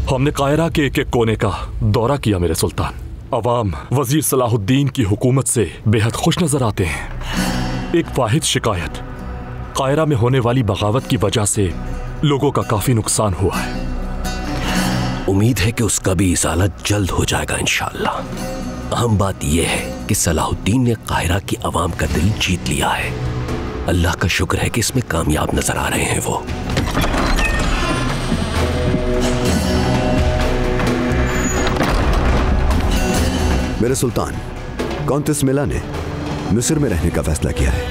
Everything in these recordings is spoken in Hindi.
हमने कायरा के एक एक कोने का दौरा किया मेरे सुल्तान। अवाम वजीर सलाहुद्दीन की हुकूमत से बेहद खुश नजर आते हैं। एक वाहिद शिकायत, कायरा में होने वाली बगावत की वजह से लोगों का काफी नुकसान हुआ है। उम्मीद है कि उसका भी इजाला जल्द हो जाएगा इंशाअल्लाह। अहम बात यह है कि सलाहुद्दीन ने कायरा की अवाम का दिल जीत लिया है। अल्लाह का शुक्र है कि इसमें कामयाब नजर आ रहे हैं वो। मेरे सुल्तान, कॉन्टिस मिला ने मिस्र में रहने का फैसला किया है।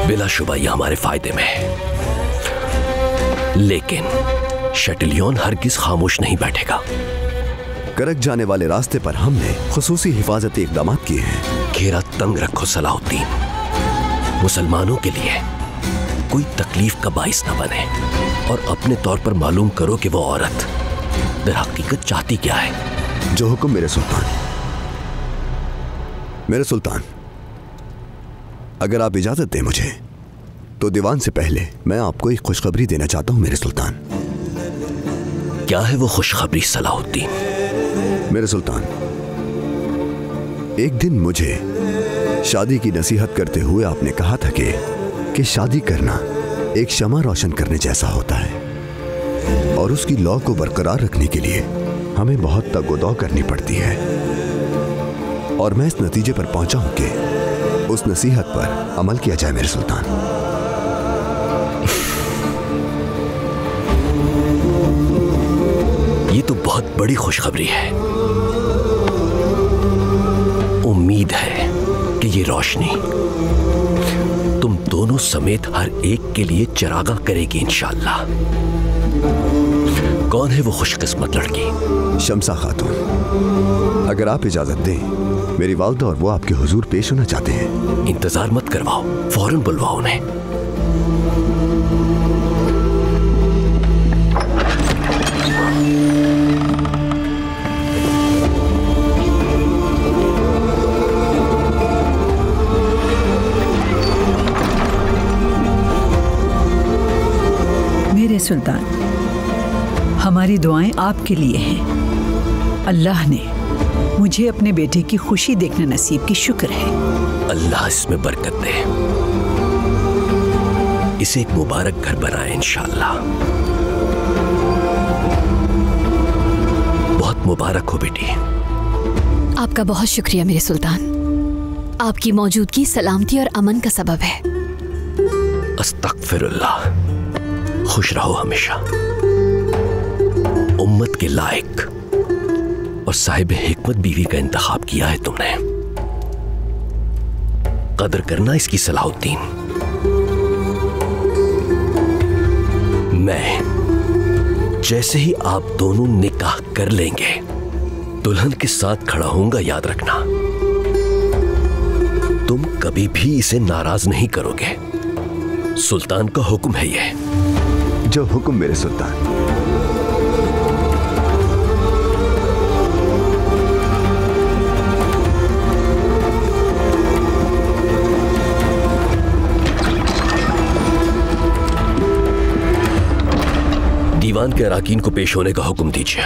बिलाशुबा यह हमारे फायदे में है, लेकिन शटिलियन हरगिज खामोश नहीं बैठेगा। करक जाने वाले रास्ते पर हमने खुसूसी हिफाजती इकदाम किए हैं। घेरा तंग रखो सलाहुद्दीन। मुसलमानों के लिए कोई तकलीफ का बाइस न बने, और अपने तौर पर मालूम करो कि वो औरत दरहकीकत चाहती क्या है। जो हुक्म मेरे सुल्तान। मेरे सुल्तान, अगर आप इजाजत दें मुझे, तो दीवान से पहले मैं आपको एक खुशखबरी देना चाहता हूं मेरे सुल्तान। क्या है वो खुशखबरी सलाहुद्दीन? मेरे सुल्तान, एक दिन मुझे शादी की नसीहत करते हुए आपने कहा था कि शादी करना एक शमा रोशन करने जैसा होता है, और उसकी लौ को बरकरार रखने के लिए हमें बहुत तगोदौ करनी पड़ती है। और मैं इस नतीजे पर पहुंचा हूं कि उस नसीहत पर अमल किया जाए मेरे सुल्तान। ये तो बहुत बड़ी खुशखबरी है। उम्मीद है कि ये रोशनी तुम दोनों समेत हर एक के लिए चरागा करेगी इंशाअल्लाह। कौन है वो खुशकिस्मत लड़की? शमसा खातून। अगर आप इजाजत दें, मेरी वालिदा और वो आपके हुजूर पेश होना चाहते हैं। इंतजार मत करवाओ, फौरन बुलवाओ उन्हें। मेरे सुल्तान, हमारी दुआएं आपके लिए हैं। अल्लाह ने मुझे अपने बेटे की खुशी देखने नसीब की शुक्र है। अल्लाह इसमें बरकत दे, इसे एक मुबारक घर बनाए इंशाअल्लाह। बहुत मुबारक हो बेटी। आपका बहुत शुक्रिया मेरे सुल्तान। आपकी मौजूदगी सलामती और अमन का सबब है। अस्तगफिरुल्लाह। खुश रहो हमेशा। उम्मत के लायक और साहिब हिकमत बीवी का इंतखाब किया है तुमने। कदर करना इसकी सलाहुद्दीन। मैं जैसे ही आप दोनों निकाह कर लेंगे, दुल्हन के साथ खड़ा होऊंगा, याद रखना। तुम कभी भी इसे नाराज नहीं करोगे। सुल्तान का हुक्म है ये। जो हुक्म मेरे सुल्तान। दीवान के अराकीन को पेश होने का हुक्म दीजिए।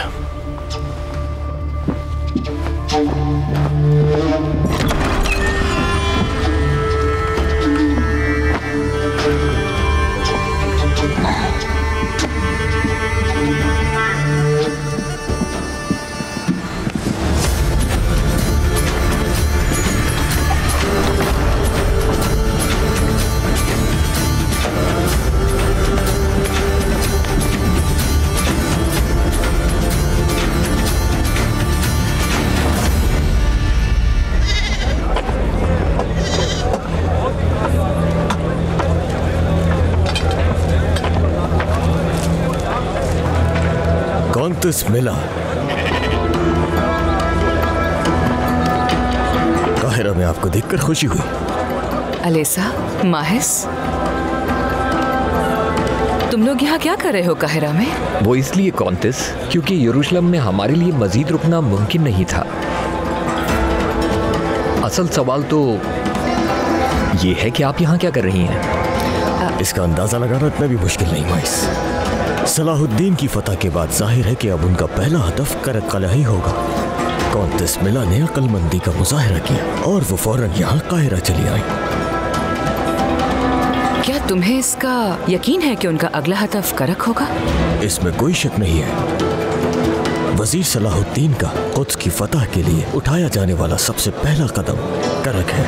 कॉन्टिस मिला काहिरा में आपको देखकर खुशी हुई। अलेसा, माहिस, तुम लोग यहाँ क्या कर रहे हो काहिरा में? वो इसलिए कॉन्टिस क्योंकि यरूशलेम में हमारे लिए मजीद रुकना मुमकिन नहीं था। असल सवाल तो ये है कि आप यहाँ क्या कर रही हैं? इसका अंदाजा लगाना इतना भी मुश्किल नहीं माइस। सलाहुद्दीन की फतह के बाद जाहिर है कि अब उनका पहला हदफ करकला ही होगा। कौंतेस मिला ने अक्लमंदी का मुजाहरा किया और वो फौरन यहाँ काहिरा चली आई। क्या तुम्हें इसका यकीन है कि उनका अगला हदफ करक होगा? इसमें कोई शक नहीं है। वजीर सलाहुद्दीन का कुद्स की फतह के लिए उठाया जाने वाला सबसे पहला कदम करक है।